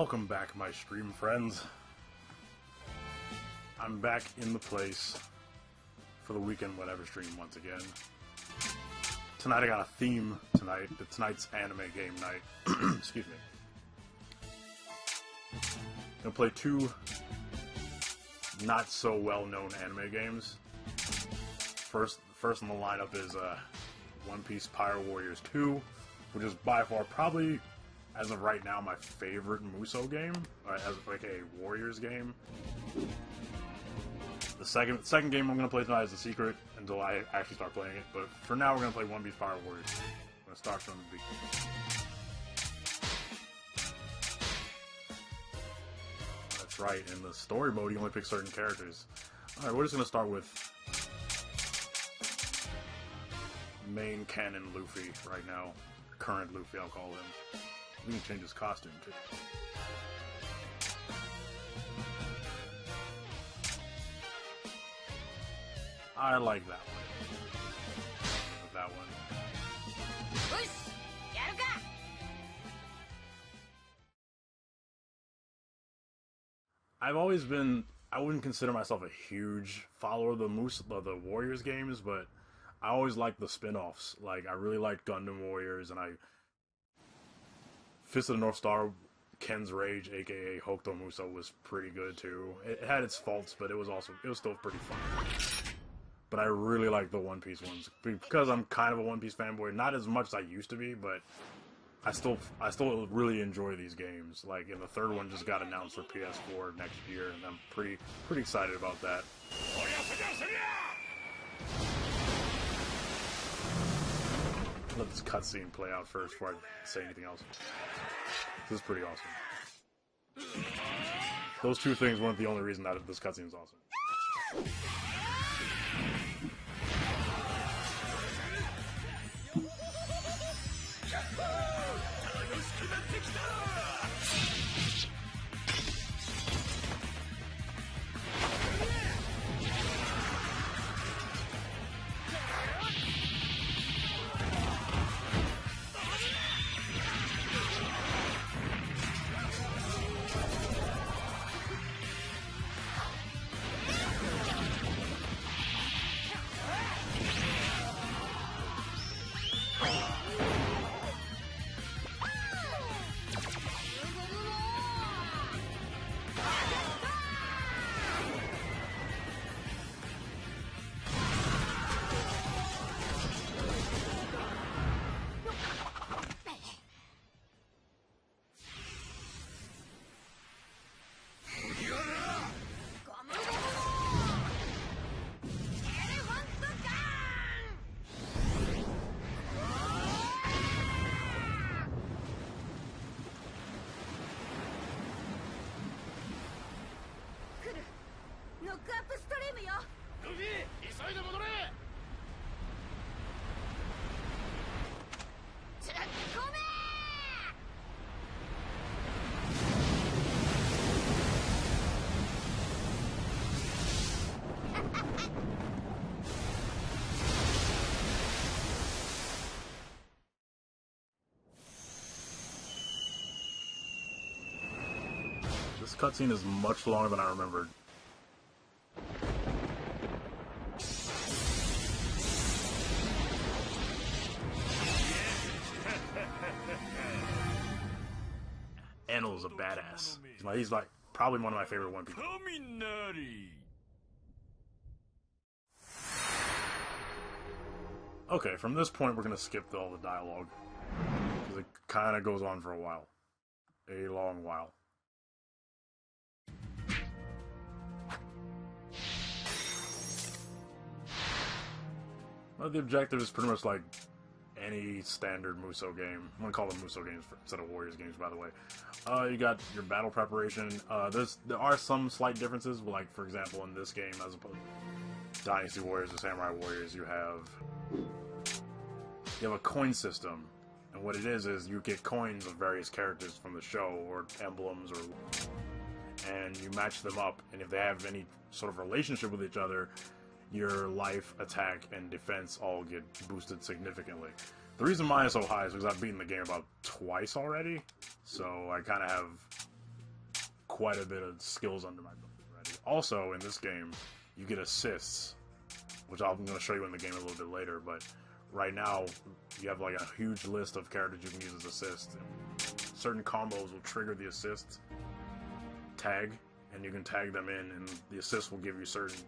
Welcome back, my stream friends. I'm back in the place for the weekend whatever stream once again. Tonight I got a theme tonight. Tonight's anime game night. Excuse me. I'm gonna play two not so well known anime games. First in the lineup is One Piece Hyrule Warriors 2, which is by far probably, as of right now, my favorite Musou game, as like a Warriors game. The second game I'm going to play tonight is a secret until I actually start playing it, but for now we're going to play One Piece Hyrule Warriors. I'm going to start from the beginning. That's right, in the story mode you only pick certain characters. Alright, we're just going to start with main canon Luffy right now. Current Luffy, I'll call him. We can change his costume too. I like that one. With that one. I've always been, I wouldn't consider myself a huge follower of the Warriors games, but I always liked the spin-offs. Like, I really liked Gundam Warriors, and Fist of the North Star, Ken's Rage, aka Hokuto Musou, was pretty good too. It had its faults, but it was still pretty fun. But I really like the One Piece ones because I'm kind of a One Piece fanboy. Not as much as I used to be, but I still really enjoy these games. Like, and the third one just got announced for PS4 next year, and I'm pretty excited about that. Let this cutscene play out first before I say anything else. This is pretty awesome. Those two things weren't the only reason that this cutscene is awesome. This cutscene is much longer than I remembered. Enel's a badass. He's like probably one of my favorite One Piece. Okay, from this point we're gonna skip all the dialogue because it kind of goes on for a while, a long while. Well, the objective is pretty much like any standard Musou game. I'm gonna call them Musou games instead of Warriors games, by the way. You got your battle preparation. There are some slight differences, like for example in this game, as opposed to Dynasty Warriors or Samurai Warriors, you have a coin system, and what it is you get coins of various characters from the show or emblems, and you match them up, and if they have any sort of relationship with each other, your life, attack, and defense all get boosted significantly. The reason mine is so high is because I've beaten the game about twice already, so I kind of have quite a bit of skills under my belt already. Also, in this game, you get assists, which I'm going to show you in the game a little bit later, but right now, you have like a huge list of characters you can use as assists. Certain combos will trigger the assist tag, and you can tag them in, and the assist will give you certain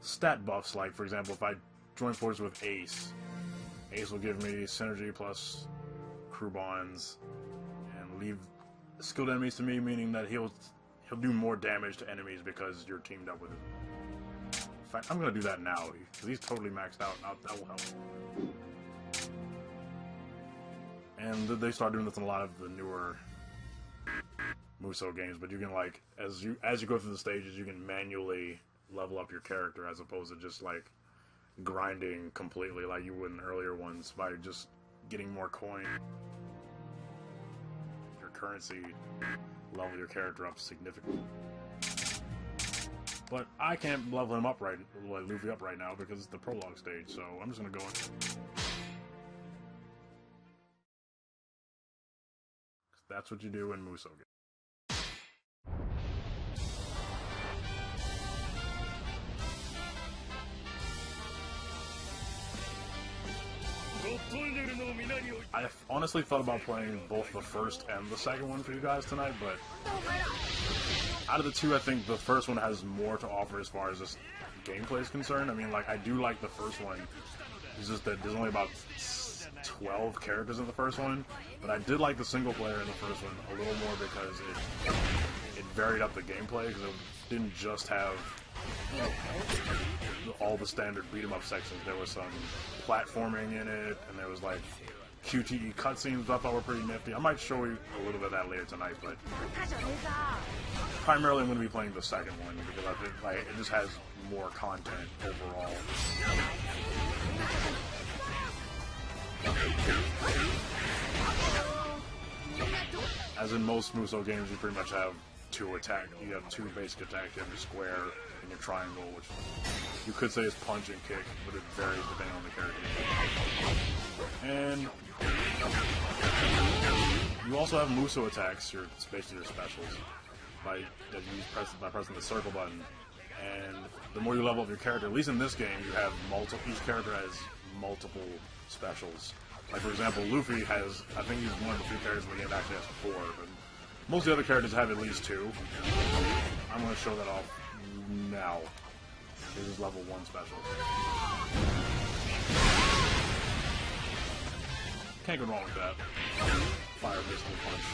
stat buffs. Like, for example, if I join forces with Ace, Ace will give me synergy plus crew bonds, and leave skilled enemies to me, meaning that he'll do more damage to enemies because you're teamed up with him. In fact, I'm gonna do that now because he's totally maxed out. Now that will help. And they start doing this in a lot of the newer Musou games. But you can, like, as you go through the stages, you can manually level up your character as opposed to just like grinding completely like you would in earlier ones by just getting more coin. Your currency level your character up significantly. But I can't level him up Luffy up right now because it's the prologue stage, so I'm just gonna go in. That's what you do in Musou games. I honestly thought about playing both the first and the second one for you guys tonight, but out of the two, I think the first one has more to offer as far as this gameplay is concerned. I mean, like, I do like the first one. It's just that there's only about 12 characters in the first one, but I did like the single player in the first one a little more because it varied up the gameplay, because it didn't just have, you know, all the standard beat-em-up sections. There was some platforming in it, and there was like QTE cutscenes that I thought were pretty nifty. I might show you a little bit of that later tonight, but primarily I'm going to be playing the second one because I think like it just has more content overall. As in most Musou games, you pretty much have two basic attacks. You have your square and your triangle, which you could say is punch and kick, but it varies depending on the character. And you also have Musou attacks, it's basically your specials, that you use by pressing the circle button. And the more you level up your character, at least in this game, you have each character has multiple specials. Like, for example, Luffy has, I think he's one of the few characters in the game that actually has 4, but most of the other characters have at least 2. I'm going to show that off now. This is level 1 special. Can't go wrong with that. Fire pistol punch.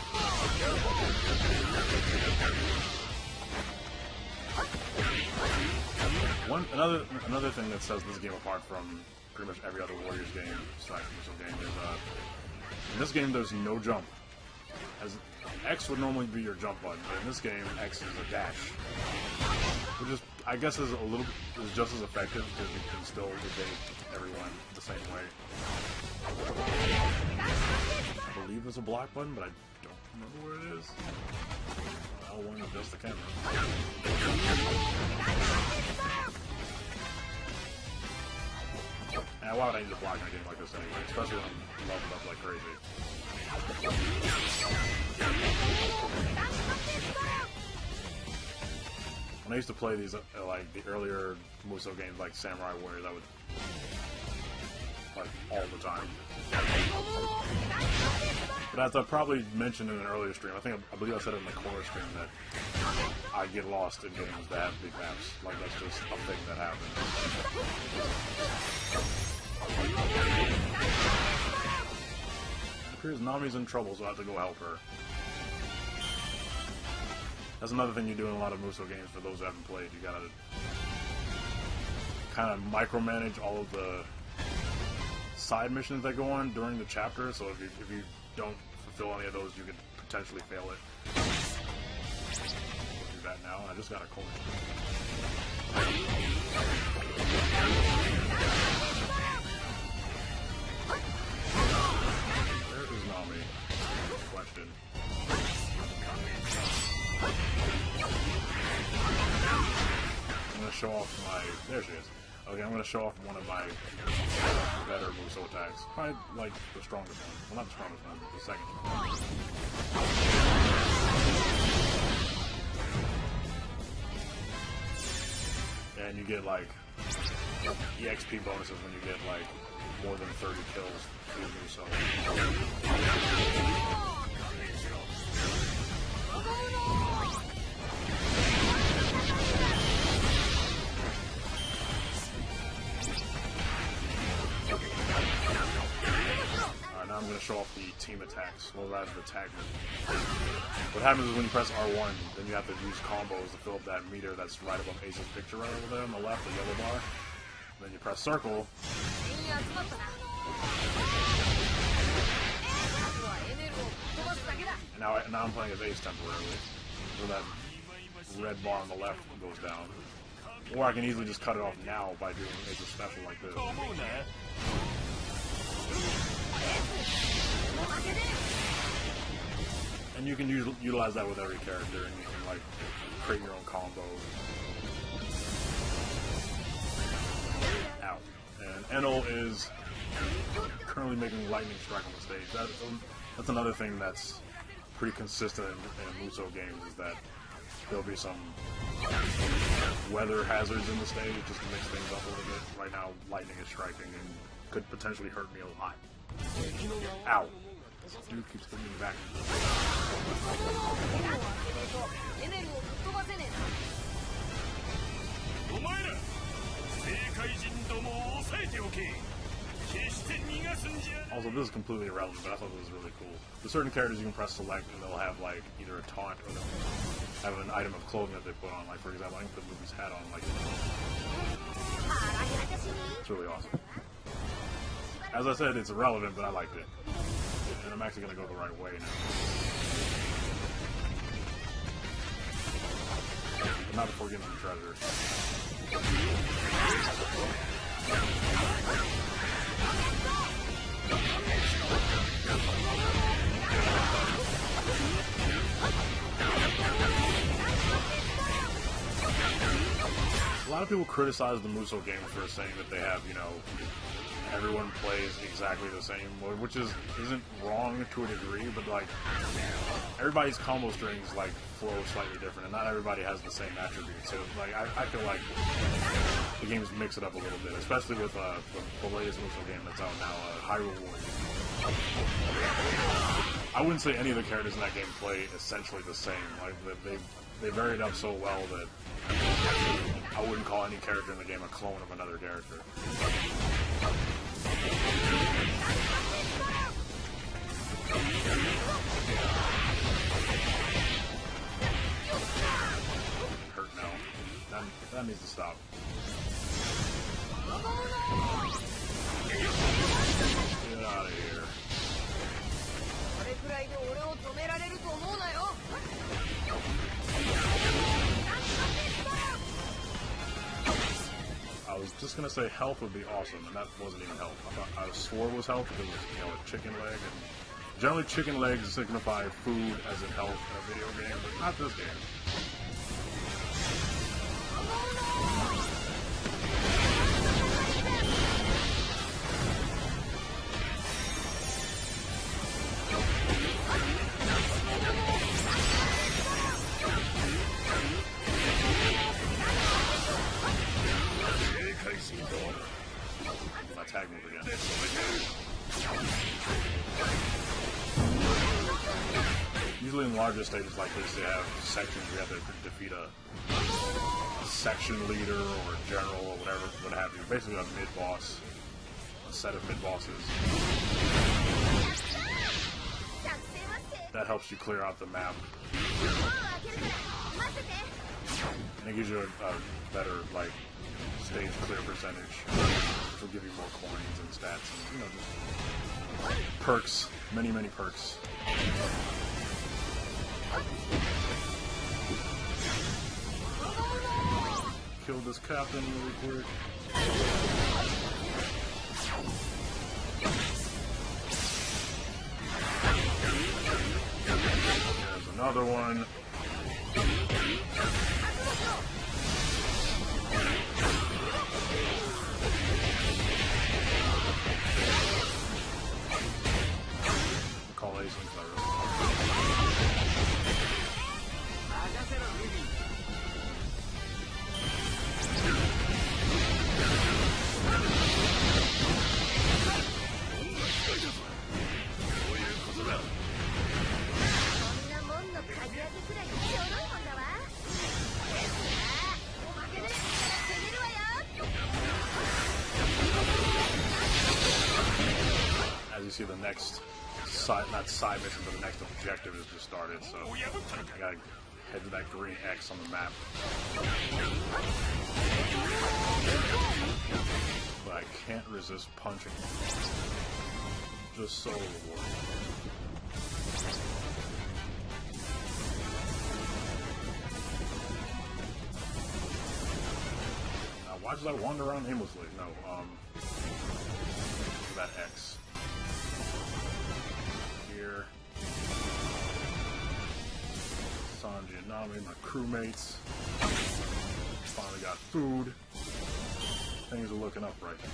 Another thing that sets this game apart from pretty much every other Warriors game / Musou game is in this game there's no jump. As X would normally be your jump button, but in this game X is a dash, which is, I guess, is just as effective because you can still evade everyone the same way. I believe there's a block button, but I don't remember where it is. I'll want to adjust the camera. And why would I need to block in a game like this anyway? Especially when I'm leveled up like crazy. When I used to play these, like the earlier Musou games like Samurai Warriors, I would, like, all the time. But as I probably mentioned in an earlier stream, I believe I said it in the core stream, that I get lost in games that have big maps. Like, that's just a thing that happens. It appears Nami's in trouble, so I have to go help her. That's another thing you do in a lot of Musou games for those who haven't played. You gotta kind of micromanage all of the side missions that go on during the chapter, so if you don't fulfill any of those, you could potentially fail it. I'll do that now. I just got a coin. Where is Nami? Question. I'm gonna show off my. There she is. Okay, I'm going to show off one of my better Musou attacks. Probably, like, the strongest one. Well, not the strongest one, but the second one. And you get like EXP bonuses when you get like more than 30 kills through Musou. Now I'm going to show off the team attacks, well rather the tag move. What happens is when you press R1, then you have to use combos to fill up that meter that's right above Ace's picture right over there on the left, the yellow bar. Then you press circle. And now I'm playing as Ace temporarily. So that red bar on the left goes down. Or I can easily just cut it off now by doing Ace's special like this. And you can utilize that with every character, and you can like create your own combo. Ow. And Enel is currently making lightning strike on the stage. That's another thing that's pretty consistent in Musou games, is that there'll be some weather hazards in the stage just to mix things up a little bit. Right now, lightning is striking and could potentially hurt me a lot. Ow. This dude keeps hitting me back. Also, this is completely irrelevant, but I thought this was really cool. There's certain characters you can press select and they'll have like either a taunt or they'll have an item of clothing that they put on. Like for example, I can put Luffy's hat on like this. It's really awesome. As I said, it's irrelevant, but I liked it. And I'm actually going to go the right way now. But not before getting some treasure. A lot of people criticize the Musou games for saying that they have, you know, everyone plays exactly the same, which isn't wrong to a degree, but like everybody's combo strings like flow slightly different, and not everybody has the same attributes. So like I feel like the games mix it up a little bit, especially with the latest Musou game that's out now, Hyrule Warriors. I wouldn't say any of the characters in that game play essentially the same. Like they varied up so well that I wouldn't call any character in the game a clone of another character. Hurt now. That needs to stop. Get out of here. I was just gonna say health would be awesome, and that wasn't even health. I swore it was health because it was, you know, a chicken leg, and generally chicken legs signify food as in health in a video game, but not this game. My tag move again. Usually in larger stages like this, they have sections you have to defeat a section leader or a general or whatever, what have you. Basically a mid-boss, a set of mid-bosses. That helps you clear out the map. And it gives you a better, like, stage clear percentage, which will give you more coins and stats, and, you know, just perks, many perks. Kill this captain really quick. There's another one. Call Ace and Clara. see the next side, not side mission, but the next objective has just started, so I gotta head to that green X on the map. But I can't resist punching. Just so rewarding. Now, why should I wander around aimlessly? No, that X. Here. Sanji and Nami, my crewmates. Finally got food. Things are looking up right now.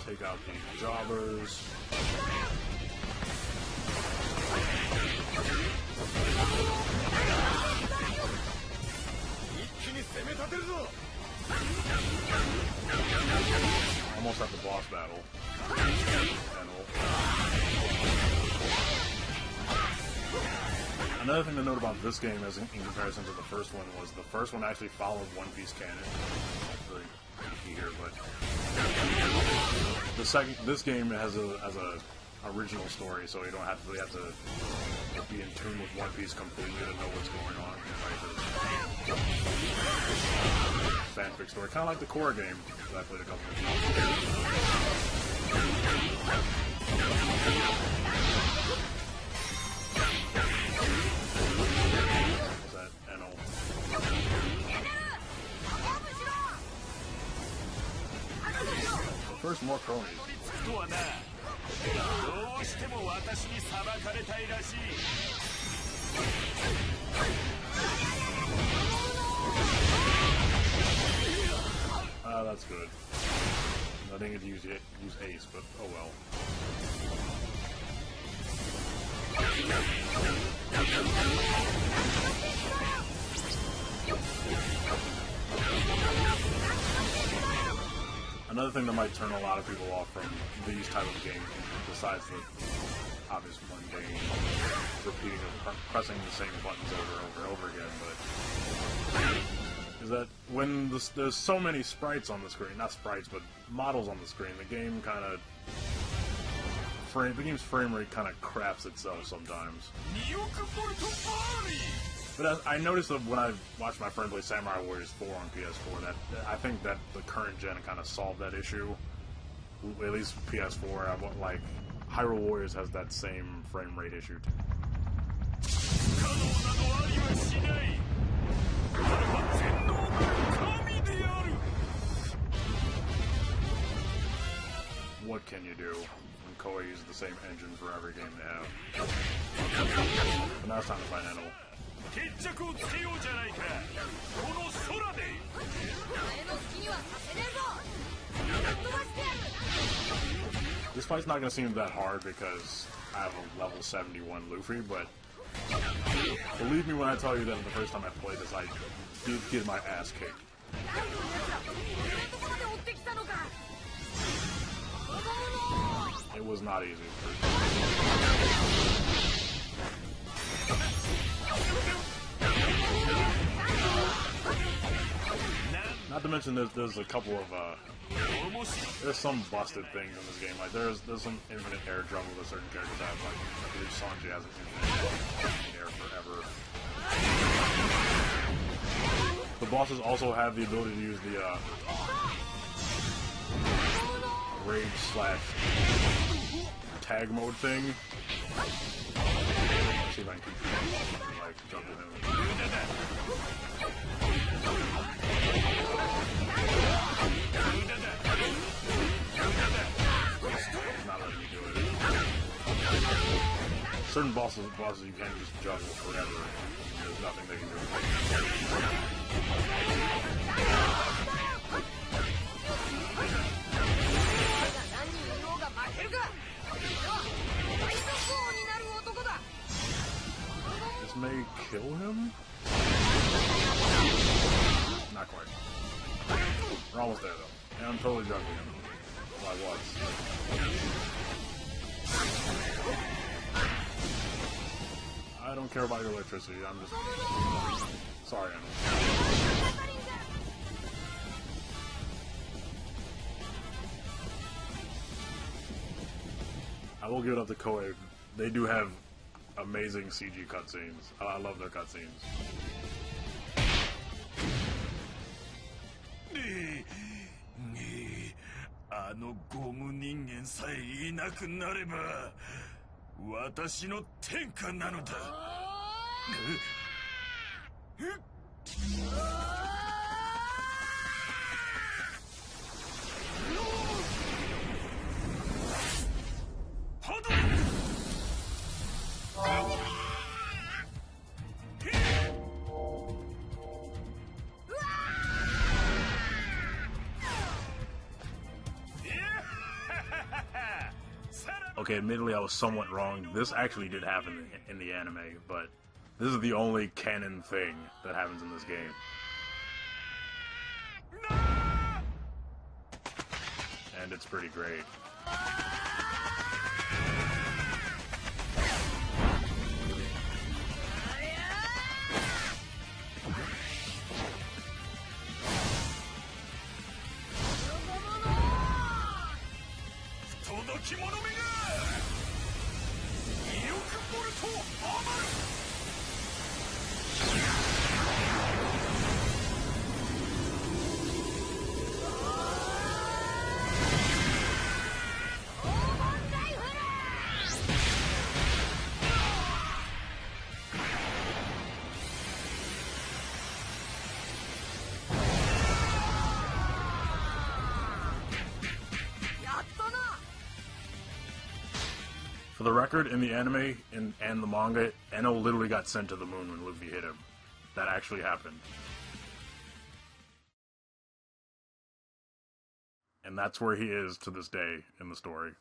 Take out these jobbers. Almost at the boss battle. Another thing to note about this game, as in comparison to the first one, was the first one actually followed One Piece canon. That's really key here, but this game has a original story, so you don't really have to be in tune with One Piece completely to know what's going on. Fanfic story, kind of like the core game that I played a couple of times. What's that? Enel. First, more cronies. That's good. I didn't get to use Ace, but oh well. Another thing that might turn a lot of people off from these type of games, besides the obvious mundane repeating of pressing the same buttons over and over again, but is that when there's so many sprites on the screen, not sprites, but models on the screen, the game kind of the game's frame rate kind of craps itself sometimes. But I noticed that when I watched my friend play Samurai Warriors 4 on PS4, that I think that the current gen kind of solved that issue. At least PS4, like Hyrule Warriors has that same frame rate issue too. What can you do when Koei uses the same engine for every game they have? But now it's time to find Enel. This fight's not going to seem that hard because I have a level 71 Luffy, but believe me when I tell you that the first time I played this, I did get my ass kicked. It was not easy. Not to mention there's a couple of there's some busted things in this game. Like there's some infinite air jump with certain characters have. Like I believe Sanji has an infinite air forever. The bosses also have the ability to use the rage / tag mode thing. Let's see if I can keep like jumping in. Not letting me do it. Certain bosses you can't just juggle forever. There's nothing they can do. This may kill him? Not quite. We're almost there though. And I'm totally juggling him. Well, I was. I I don't care about your electricity. I'm just sorry. I will give it up to Koei. They do have amazing CG cutscenes. I love their cutscenes. あのゴム人間さえいなくなれば私の天下なのだ。Okay, admittedly, I was somewhat wrong. This actually did happen in the anime, but this is the only canon thing that happens in this game. And it's pretty great. For the record, in the anime and the manga, Enno literally got sent to the moon when Luffy hit him. That actually happened. And that's where he is to this day in the story.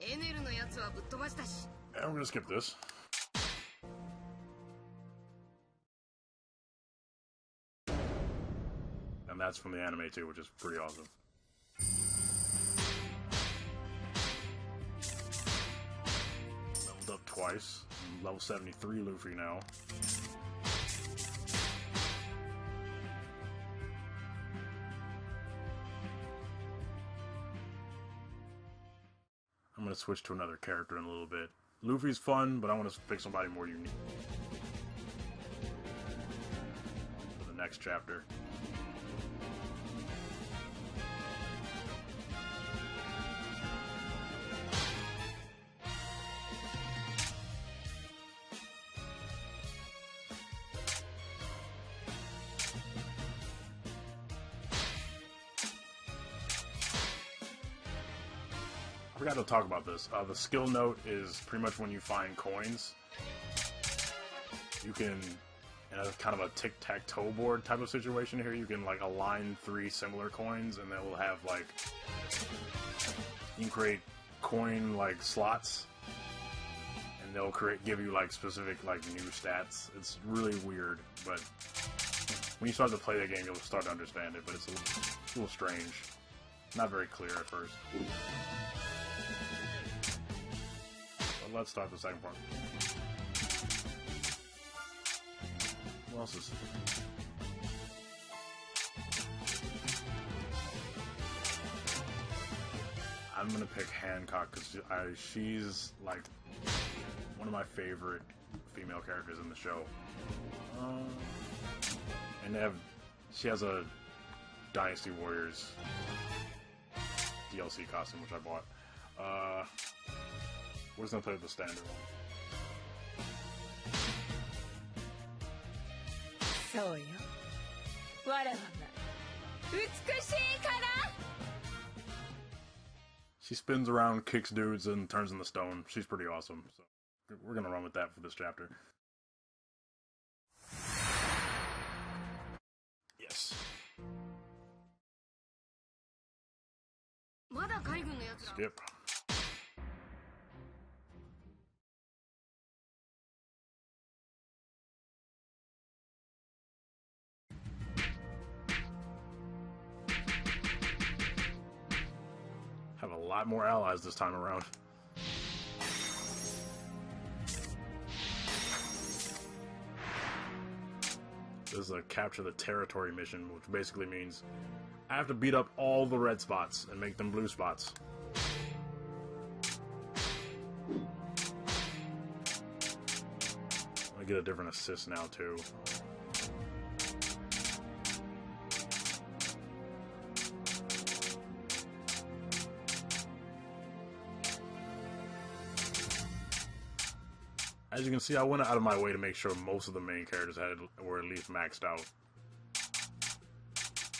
And we're gonna skip this. And that's from the anime too, which is pretty awesome. Leveled up twice. I'm level 73 Luffy now. I'm gonna switch to another character in a little bit. Luffy's fun, but I want to pick somebody more unique for the next chapter. I forgot to talk about this. The skill note is pretty much when you find coins, you can, in a kind of a tic-tac-toe board type of situation here, you can like align 3 similar coins, and they will have like, you can create coin like slots, and they'll give you like specific like new stats. It's really weird, but when you start to play the game, you'll start to understand it. But it's a little strange, not very clear at first. Let's start the second part. What else is I'm gonna pick Hancock because she's like one of my favorite female characters in the show. And she has a Dynasty Warriors DLC costume, which I bought. We're just gonna play with the standard one. So, she spins around, kicks dudes, and turns into stone. She's pretty awesome. So we're gonna run with that for this chapter. Yes. Skip. Have a lot more allies this time around. This is a capture the territory mission, which basically means I have to beat up all the red spots and make them blue spots. I get a different assist now too. As you can see, I went out of my way to make sure most of the main characters were at least maxed out.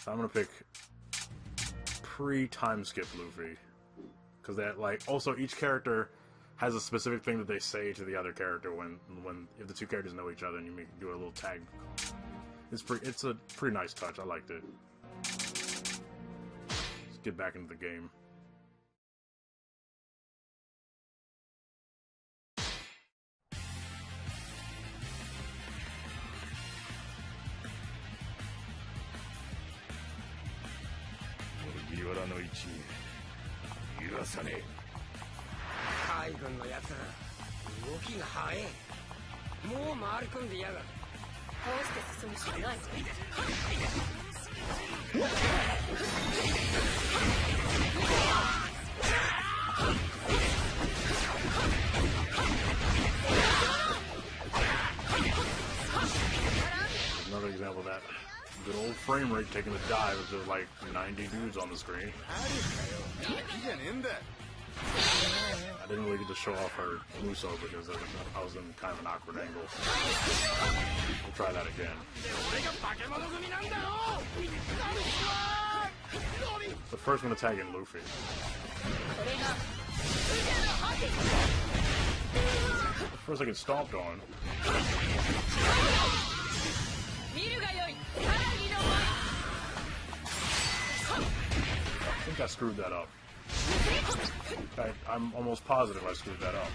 So I'm gonna pick pre-time skip Luffy, because that also each character has a specific thing that they say to the other character if the two characters know each other and you do a little tag. It's a pretty nice touch. I liked it. Let's get back into the game. Another example of that good old frame rate taking a dive with just like 90 dudes on the screen. I didn't really get to show off her Musou because I was in kind of an awkward angle. We'll try that again. But first I'm going to tag in Luffy. First I get stomped on. I think I screwed that up. I'm almost positive I screwed that up.